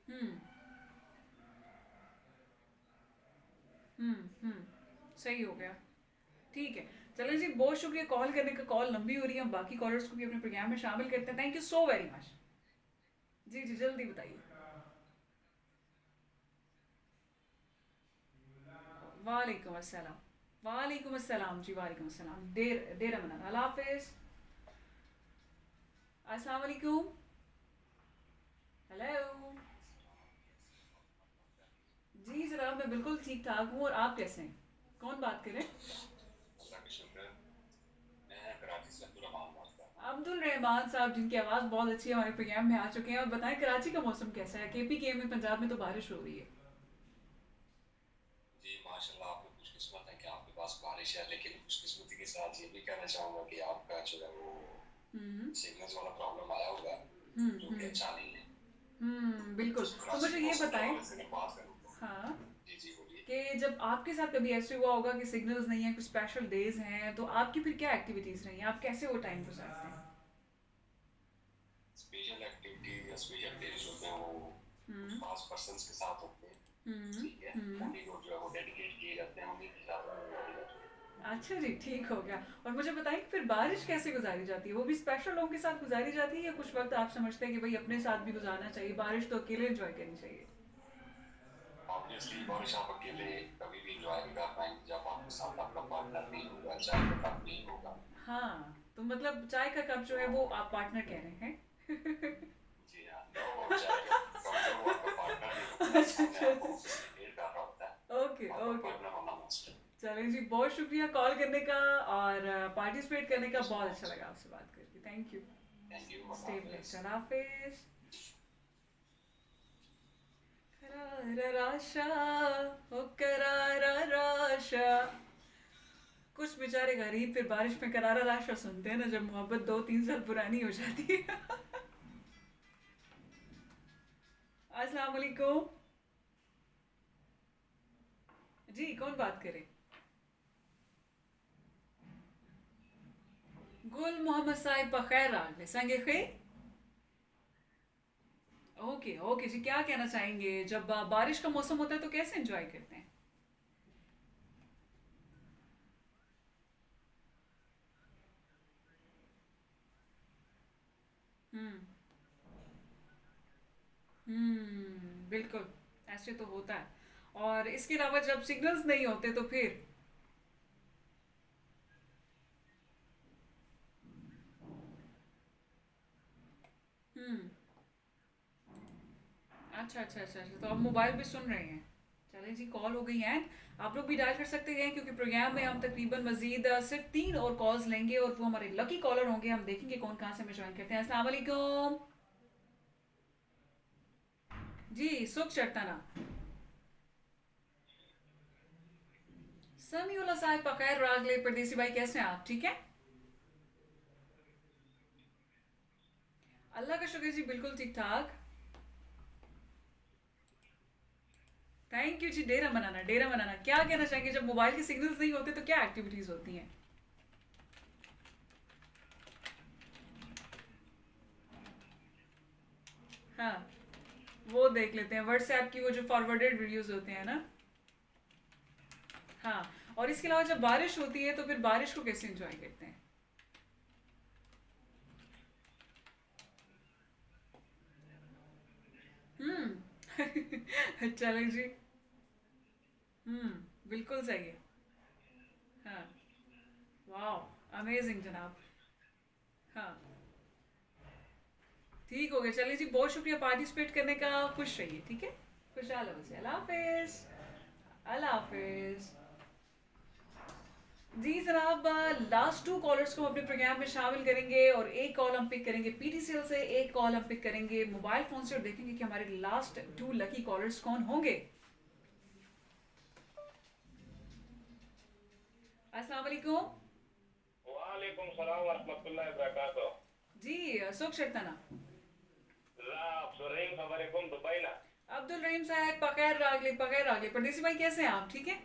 हम्म। सही हो गया। ठीक है। चलो जी, बहुत शुक्रिया कॉल करने का। कॉल लंबी हो रही है, हम बाकी कॉलर्स को भी अपने प्रोग्राम में शामिल करते हैं। Thank you so very much. जी जी, जल्दी बताइए। वालेकुम अस्सलाम। वालेकुम अस्सलाम जी, वालेकुम अस्सलाम। देर अमन, अल्लाह हाफिज। अस्सलाम वालेकुम। हेलो। जी जनाब, मैं बिल्कुल ठीक ठाक हूँ। और आप कैसे हैं? कौन बात करें? अब्दुल रहमान साहब, जिनकी आवाज़ बहुत अच्छी है, हमारे प्रोग्राम में आ चुके हैं। और बताएं, कराची का मौसम कैसा है? केपीके में, पंजाब में तो बारिश हो रही है। जी माशाल्लाह, आप लोग खुशकिस्मत हैं कि आपके पास बारिश है, लेकिन खुशकिस्मती के साथ ये भी कहना चाहूंगा कि आपका जो है वो हम्म। सिग्नल्स वाला प्रॉब्लम आया हुआ है, जो कि हम्म। अच्छा नहीं है। बिल्कुल। तो कराची मुझे के ये मौसम के बताएं। हवाले से अगर बात करूँ तो हाँ। जी जी बोलिए। कि जब आपके साथ कभी ऐसे हुआ होगा कि सिग्नल्स नहीं है, कुछ स्पेशल डेज हैं, तो आपकी फिर क्या एक्टिविटीज़ रही हैं? आप कैसे वो टाइम गुजारते हैं? स्पेशल एक्टिविटी या स्पेशल डेज होते हैं वो कुछ हम्म। खास पर्सन्स के साथ होते हैं। हम्म। ठीक है, हम्म। उन्हीं को जो है वो डेडिकेट किए जाते हैं, उन्हीं के साथ में गुजारी जाती है। अच्छा जी, ठीक हो गया। और मुझे बताएं कि फिर बारिश कैसे गुजारी जाती है? वो भी स्पेशल लोगों के साथ गुजारी जाती है, या कुछ वक्त आप समझते हैं कि भाई अपने साथ भी गुजारना चाहिए, बारिश तो अकेले एंजॉय करनी चाहिए? ऑब्वियसली बारिश आप अकेले कभी भी इंजॉय नहीं कर पाएंगे जब आपके साथ आपका पार्टनर नहीं होगा, चाय का कप नहीं होगा। हाँ, तो मतलब चाय का कप जो है वो तो आप पार्टनर कह रहे हैं? जी हाँ, नो चाय का कप जो वो आपका पार्टनर नहीं होता, अच्छा सामने अच्छा। आपको फैसिलिटेट कर रहा होता है। ओके आपका ओके। पार्टनर होना मस्ट है। चलें जी, बहुत शुक्रिया कॉल करने का और पार्टिसिपेट करने थैंक का। यू सो बहुत अच्छा मच। लगा आपसे बात करके। Thank you. Thank you, Allah stay हाफिज। ब्लेस्ड, अल्लाह हाफिज। करारा राशा, ओ करारा राशा। कुछ बेचारे गरीब फिर बारिश में करारा राशा सुनते हैं ना, जब मोहब्बत 2-3 साल पुरानी हो जाती है। अस्सलाम वालेकुम। जी, कौन बात करे? गुल मोहम्मद साहिब बखैर राग में संगे खे। ओके ओके जी, क्या कहना चाहेंगे? जब बारिश का मौसम होता है तो कैसे एंजॉय करते हैं? हम्म। बिल्कुल। ऐसे तो होता है। और इसके अलावा जब सिग्नल्स नहीं होते तो फिर? हम्म। अच्छा अच्छा अच्छा अच्छा, तो आप मोबाइल पे सुन रहे हैं। चलें जी, कॉल हो गई है। आप लोग भी डायल कर सकते हैं, क्योंकि प्रोग्राम में हम तकरीबन मजीद सिर्फ 3 और कॉल्स लेंगे, और वो हमारे लकी कॉलर होंगे। हम देखेंगे कौन कहाँ से हमें ज्वाइन करते हैं। अस्सलाम वालेकुम। जी, सुख चढ़ताना। समीउल्लाह साहब पकैर रागले परदेसी भाई, कैसे हैं आप? ठीक है। अल्लाह का शुक्र जी, बिल्कुल ठीक ठाक। थैंक यू जी। डेरा बनाना, डेरा बनाना। क्या कहना चाहेंगे, जब मोबाइल के सिग्नल्स नहीं होते तो क्या एक्टिविटीज होती हैं? हाँ, वो देख लेते हैं व्हाट्सएप की, वो जो फॉरवर्डेड वीडियोस होते हैं ना। हाँ। और इसके अलावा जब बारिश होती है तो फिर बारिश को कैसे एंजॉय करते हैं? चलें जी। बिल्कुल सही है। हाँ। वाह, अमेजिंग जनाब। हाँ, ठीक हो गया। चलिए जी, बहुत शुक्रिया पार्टिसिपेट करने का। खुश रहिए, ठीक है। खुशहाल हो से। अल्लाह हाफिज। अल्लाह हाफिज। जी जनाब, लास्ट 2 कॉलर्स को हम अपने प्रोग्राम में शामिल करेंगे, और एक कॉल हम पिक करेंगे पीटीसीएल से, एक कॉल हम पिक करेंगे मोबाइल फोन से, और देखेंगे कि हमारे लास्ट 2 लकी कॉलर्स कौन होंगे। अस्सलाम वालेकुम। वालेकुम सलाम वरहमतुल्लाहि वबरकातुह। जी, सुख शर्ताना। Raab Sureim खबरकुम दुबई ना। अब्दुल रहीम साहब, पकैर रागले, पकैर रागले। परदेसी भाई, कैसे हैं आप? ठीक है।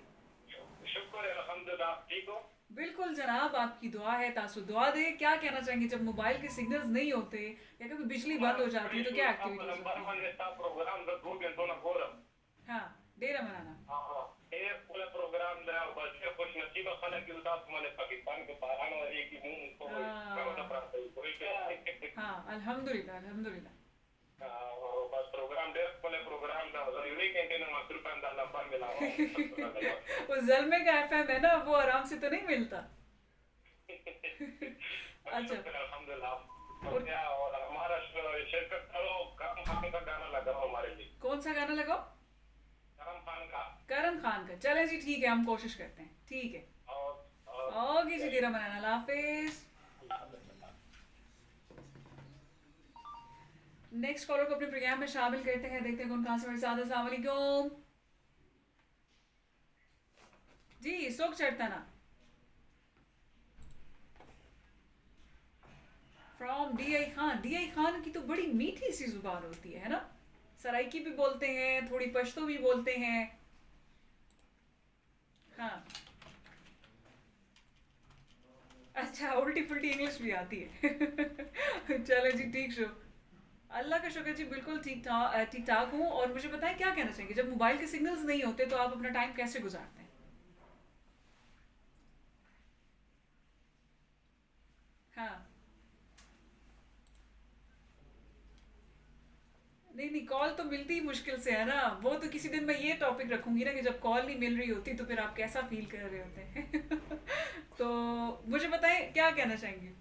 शुक्र है अल्हम्दुलिल्लाह। आप ठीक हो? बिल्कुल जनाब, आपकी दुआ है, तासु दुआ दे। क्या कहना चाहेंगे जब मोबाइल के सिग्नल्स नहीं होते या कभी बिजली बंद हो जाती है तो क्या एक्टिविटीज नंबर होती है? One está program da tudo então na cora। हाँ, डेरा बनाना। हाँ, ये पूरा प्रोग्राम da बस खुश नसीब खलक के साथ मैंने पाकिस्तान के पारान और एक ही मुंह को मैं प्राप्त कोई के हाँ, अल्हम्दुलिल्लाह अल्हम्दुलिल्लाह। बस प्रोग्राम दे वाले प्रोग्राम da जरूरी के ना मात्र पे अंदर नंबर मिलाओ। वो जलमे का एफएम है ना, वो आराम से तो नहीं मिलता। अच्छा, अल्हम्दुलिल्लाह। और क्या, और हमारा शिरकत करो, करम खान का गाना लगाओ हमारे लिए। कौन सा गाना लगाओ? करम खान का। करण खान का। चलें जी, ठीक है, हम कोशिश करते हैं। ठीक है, और ओके जी, डेरा बनाना। अल्लाह हाफिज। नेक्स्ट कॉलर को अपने प्रोग्राम में शामिल करते हैं, देखते हैं कौन कहाँ से मेरे साथ। अस्सलाम वालेकुम जी, सुख चढ़ता ना from DI Khan. DI Khan की तो बड़ी मीठी सी जुबान होती है ना? सराइकी भी बोलते हैं, थोड़ी पश्तो भी बोलते हैं। हाँ, अच्छा, उल्टी फुल्टी इंग्लिश भी आती है। चलो जी, ठीक शो। अल्लाह का शुक्र जी, बिल्कुल ठीक ठाक हूँ। और मुझे बताएं, क्या कहना चाहिए जब मोबाइल के सिग्नल्स नहीं होते तो आप अपना टाइम कैसे गुजारते हैं? हाँ, नहीं नहीं, कॉल तो मिलती ही मुश्किल से है ना। वो तो किसी दिन मैं ये टॉपिक रखूंगी ना कि जब कॉल नहीं मिल रही होती तो फिर आप कैसा फील कर रहे होते हैं। तो मुझे बताएं, क्या कहना चाहेंगे?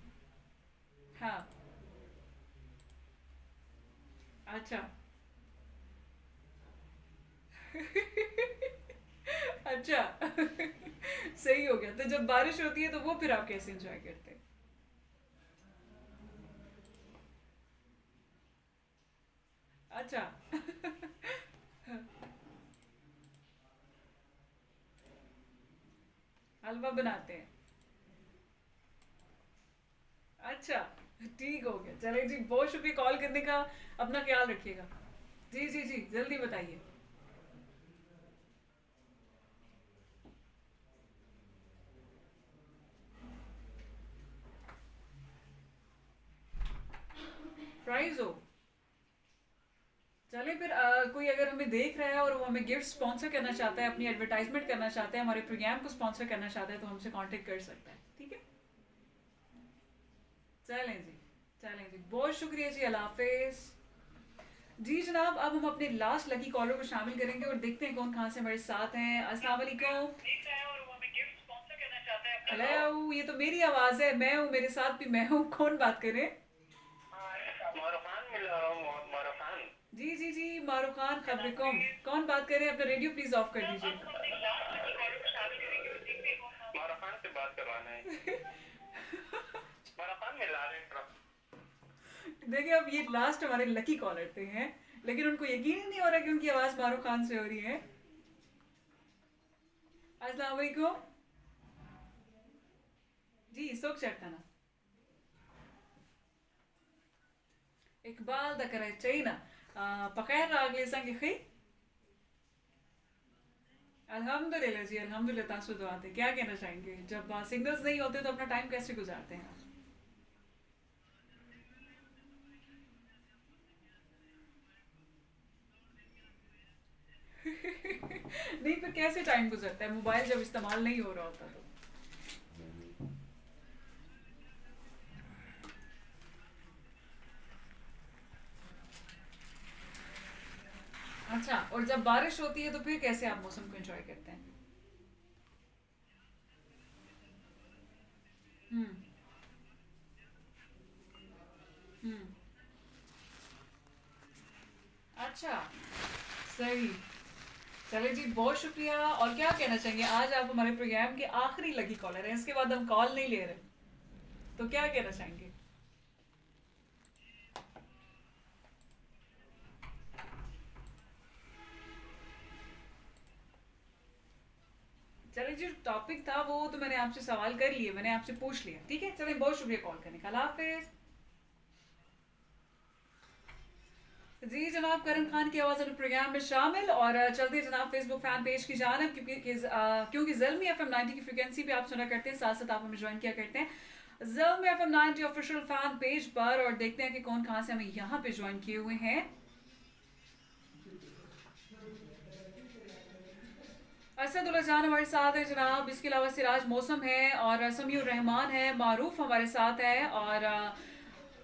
हाँ, अच्छा। अच्छा। सही हो गया। तो जब बारिश होती है तो वो फिर आप कैसे एंजॉय करते हैं? अच्छा। हलवा बनाते हैं। अच्छा, ठीक हो गया। चले जी, बहुत शुक्रिया कॉल करने का। अपना ख्याल रखिएगा। जी जी जी, जल्दी बताइए। प्राइज हो। चले फिर, कोई अगर हमें देख रहा है और वो हमें गिफ्ट स्पॉन्सर करना चाहता है, अपनी एडवर्टाइजमेंट करना चाहता है, हमारे प्रोग्राम को स्पॉन्सर करना चाहता है, तो हमसे कांटेक्ट कर सकता है। ठीक है, चलें जी। चलें जी, बहुत शुक्रिया जी, अल्लाह हाफिज। जी जनाब, अब हम अपने लास्ट लकी कॉलर को शामिल करेंगे और देखते हैं कौन कहाँ से हमारे साथ हैं। अस्सलाम वालेकुम। हेलो, ये तो मेरी आवाज़ है, मैं हूँ, मेरे साथ भी मैं हूँ। कौन बात कर रहे हैं? मारूखान मिल रहा हूँ, मारूखान। जी जी जी, मारूख खान खबरकम। कौन बात कर रहे हैं? अपना रेडियो प्लीज ऑफ कर दीजिए। मारूखान से बात करवाना है। मारूखान मिला रहे हैं। देखिए, अब ये लास्ट हमारे लकी कॉलर थे हैं, लेकिन उनको यकीन ही नहीं हो रहा कि उनकी आवाज़ मारूख खान से हो रही है। अस्सलाम वालेकुम जी, सुख चढ़ताना। इकबाल दा करे चाहिए पखैर रागले संग खी। अल्हम्दुलिल्लाह जी, अल्हम्दुलिल्लाह। तासु दुआ थे। क्या कहना चाहेंगे जब सिग्नल्स नहीं होते तो अपना टाइम कैसे गुजारते हैं? नहीं, फिर कैसे टाइम गुजरता है मोबाइल जब इस्तेमाल नहीं हो रहा होता तो? अच्छा, और जब बारिश होती है तो फिर कैसे आप मौसम को एंजॉय करते हैं? हम्म। हम्म। अच्छा, सही। चले जी, बहुत शुक्रिया। और क्या कहना चाहेंगे, आज आप हमारे प्रोग्राम के आखिरी लकी कॉलर हैं, इसके बाद हम कॉल नहीं ले रहे, तो क्या कहना चाहेंगे? चलिए, जो टॉपिक था वो तो मैंने आपसे सवाल कर लिए, मैंने आपसे पूछ लिया। ठीक है, चलिए, बहुत शुक्रिया कॉल करने का। अल्लाह हाफिज। जी जनाब, करण खान की आवाज़ अपने प्रोग्राम में शामिल और चलते हैं जनाब फेसबुक फैन पेज की जानब, क्योंकि ज़ल्मी एफएम 90 की फ्रिक्वेंसी पे आप सुना करते हैं, साथ साथ आप हमें ज्वाइन किया करते हैं Zalmi FM 90 official fan page पर, और देखते हैं कि कौन कहाँ से हमें यहाँ पे ज्वाइन किए हुए हैं। असदुल्ला जान हमारे साथ है जनाब, इसके अलावा सिराज मौसम है और समीउर रहमान है, मारूफ हमारे साथ है। और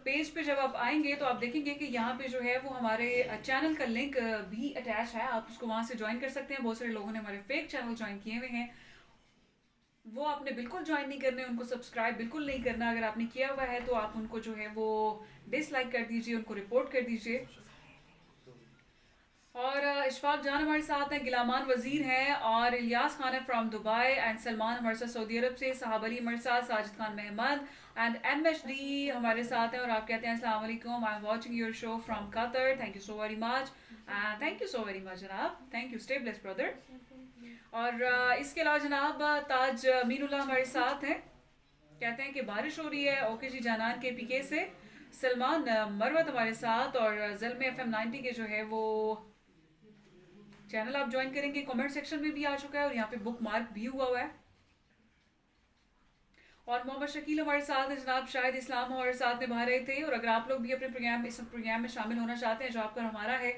पेज पे जब आप आएंगे तो आप देखेंगे कि यहाँ पे जो है वो हमारे चैनल का लिंक भी अटैच है, आप उसको वहाँ से ज्वाइन कर सकते हैं। बहुत सारे लोगों ने हमारे फेक चैनल ज्वाइन किए हुए हैं, वो आपने बिल्कुल ज्वाइन नहीं करने, उनको सब्सक्राइब बिल्कुल नहीं करना। अगर आपने किया हुआ है तो आप उनको जो है वो डिसलाइक कर दीजिए, उनको रिपोर्ट कर दीजिए। और इशफाक जान हमारे साथ हैं, गिलामान वजीर हैं, और इलियास खान है फ्रॉम दुबई, एंड सलमान हमारे साथ सऊदी अरब से, साहब अली हमारे साथ, साजिद खान महमद एंड MHD हमारे साथ हैं। और आप कहते हैं अस्सलाम वालेकुम, I am watching your show from Qatar, thank you so very much, thank you so very much जनाब, thank you, stay blessed brother. और इसके अलावा जनाब ताज मीनुल्लाह हमारे साथ हैं, कहते हैं कि बारिश हो रही है, ओके जी जानान के PK से। सलमान मरवत हमारे साथ, और ज़ल्मी FM 90 के जो है वो चैनल आप ज्वाइन करेंगे, कमेंट सेक्शन में भी आ चुका है और यहाँ पे बुक मार्क भी हुआ है। और मोहम्मद शकील हमारे साथ है जनाब, शायद इस्लाम हमारे साथ निभा रहे थे। और अगर आप लोग भी अपने इस प्रोग्राम में शामिल होना चाहते हैं जो आपका हमारा है,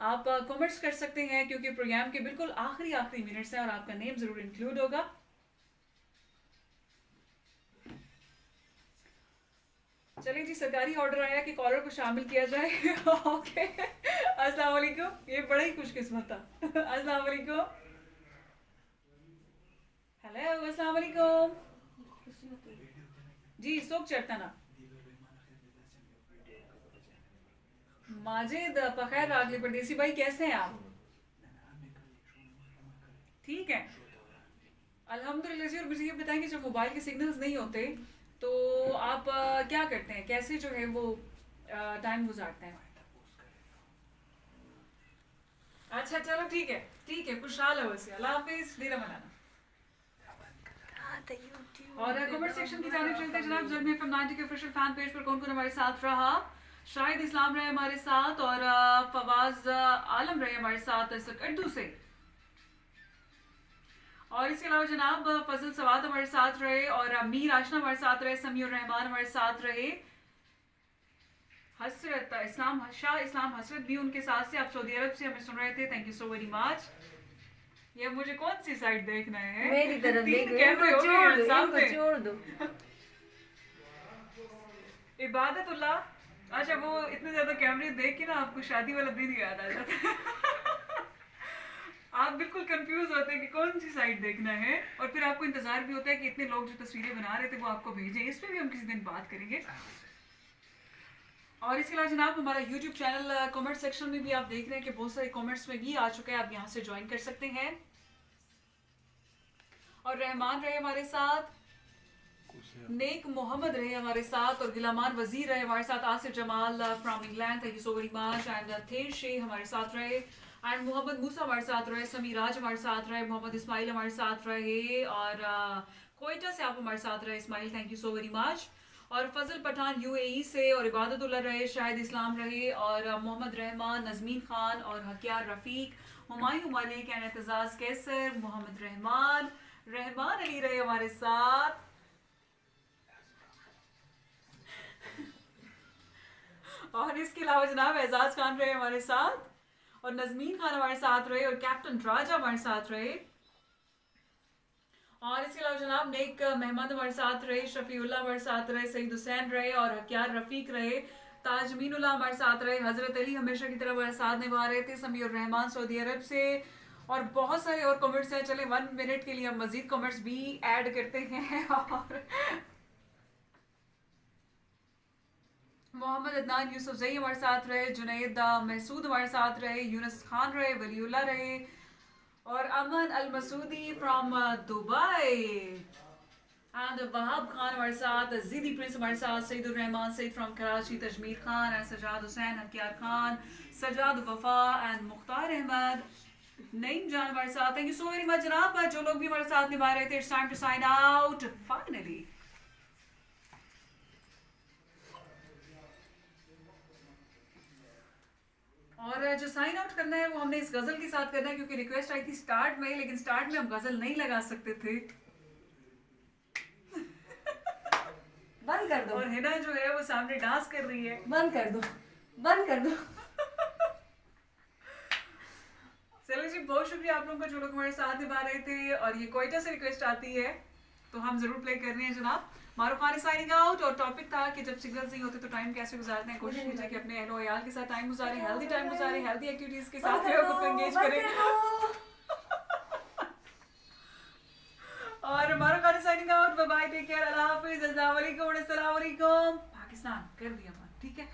आप कमेंट्स कर सकते हैं, क्योंकि प्रोग्राम के बिल्कुल आखिरी मिनट्स हैं और आपका नेम जरूर इंक्लूड होगा। चलिए जी, सरकारी ऑर्डर आया कि कॉलर को शामिल किया जाए। ओके, अस्सलाम वालेकुम, ये बड़ा ही खुशकिस्मत था। अस्सलाम वालेकुम, हेलो, अस्सलाम वालेकुम जी, सोक चढ़ता ना माजिद पखैर रागली परदेसी भाई, कैसे हैं आप? ठीक है अल्हम्दुलिल्लाह जी। और मुझे ये बताएं कि जब मोबाइल के सिग्नल्स नहीं होते तो आप क्या करते हैं, कैसे जो है वो टाइम गुजारते हैं? अच्छा चलो ठीक है, खुशहाल है वैसे, अल्लाह हाफिज, डेरा मनाना। और कमेंट सेक्शन की जानिब चलते हैं जनाब, ज़ल्मी FM 90 के ऑफिशियल फैन पेज पर कौन कौन हमारे साथ रहा। शाहिद इस्लाम रहे हमारे साथ, और फवाज आलम रहे हमारे साथ सकड्डू से। और इसके अलावा जनाब फजल सवाद हमारे साथ रहे, और मीर आशना हमारे साथ रहे, समीउर रहमान हमारे साथ रहे, हसरत इस्लाम शाह इस्लाम हसरत भी उनके साथ से, आप सऊदी अरब से हमें सुन रहे थे, thank you so very much. ये मुझे कौन सी साइड देखना है? मेरी तरफ तीन देखो, कैमरे हो गए हैं सामने। छोड़ दो। इबादतुल्लाह, अच्छा वो इतने ज्यादा कैमरे देख के ना आपको शादी वाला दिन याद आ जाता है। आप बिल्कुल कंफ्यूज होते हैं कि कौन सी साइड देखना है, और फिर आपको इंतजार भी होता है कि इतने लोग जो तस्वीरें बना रहे थे वो आपको भेजें। इस पर भी हम किसी दिन बात करेंगे। और इसके अलावा जनाब हमारा YouTube चैनल कमेंट सेक्शन में भी आप देख रहे हैं कि बहुत सारे कमेंट्स में भी आ चुका है, आप यहाँ से ज्वाइन कर सकते हैं। और रहमान रहे हमारे साथ, नेक मोहम्मद रहे हमारे साथ, और गिलामान वजीर रहे हमारे साथ, Asif Jamal from England, thank you so very much, and थेर शे हमारे साथ रहे, एंड मोहम्मद मूसा हमारे साथ रहे, समीराज हमारे साथ रहे, मोहम्मद इस्माइल हमारे साथ रहे, और कोयटा से आप हमारे साथ रहे Ismail, thank you so very much. और फजल पठान UAE से, और इबादतुल्लाह रहे, शाहिद इस्लाम रहे, और मोहम्मद रहमान, नजमीन खान, और हकियार रफ़ीक, हुमायूं मलिक एंड एतजाज कैसर, मोहम्मद रहमान, रहमान अली रहे हमारे साथ। और इसके अलावा जनाब एजाज खान रहे हमारे साथ, और नजमीन खान हमारे साथ रहे, और कैप्टन राजा हमारे साथ रहे। और इसके अलावा जनाब नेक मेहमान हमारे साथ रहे, शफीउल्लाह हमारे साथ रहे, सईद हुसैन रहे, और हकियार रफ़ीक रहे, ताजमीनुल्लाह हमारे साथ रहे, हजरत अली हमेशा की तरह हमारे साथ निभा रहे थे, समीउर रहमान सऊदी अरब से। और बहुत सारे और कमेंट्स हैं, चले 1 मिनट के लिए हम मजीद कमेंट्स भी ऐड करते हैं। और मोहम्मद अदनान यूसुफ जई हमारे साथ रहे, जुनैद महसूद हमारे साथ रहे, यूनस खान रहे, वलीउल्लाह रहे, और Aman Al Masoodi from Dubai, and Wahab Khan हमारे साथ, जिदी प्रिंस हमारे साथ, Saeedur Rahman Saeed from Karachi, Tajmir Khan and Sajjad Hussain, Hakiyar Khan, Sajjad Wafa and Mukhtar Ahmad, Naeem Jan हमारे साथ, thank you so very much जनाब। जो लोग भी हमारे साथ निभा रहे थे, it's time to sign out finally. और जो साइन आउट करना है वो हमने इस गजल के साथ करना है, क्योंकि रिक्वेस्ट आई थी स्टार्ट में, लेकिन स्टार्ट में हम गजल नहीं लगा सकते थे। बंद कर दो, और हिना जो है वो सामने डांस कर रही है। बंद कर दो, बंद कर दो। चलो जी, बहुत शुक्रिया आप लोगों का जो लोग हमारे साथ निभा रहे थे। और ये कोयटा से रिक्वेस्ट आती है तो हम जरूर प्ले कर रहे हैं जनाब। मारूफ खान साइनिंग आउट। और टॉपिक था कि जब सिग्नल्स नहीं होते तो टाइम कैसे गुजारते हैं। कोशिश कीजिए कि अपने अहलो अयाल के साथ टाइम गुजारें, हेल्दी टाइम गुजारें, हेल्दी एक्टिविटीज के साथ जो है खुद को एंगेज करें। और Maroof Khan signing out. Bye bye, take care, Allah हाफिज, अस्सलाम वालेकुम, अस्सलाम वालेकुम। पाकिस्तान कर दिया बात, ठीक है।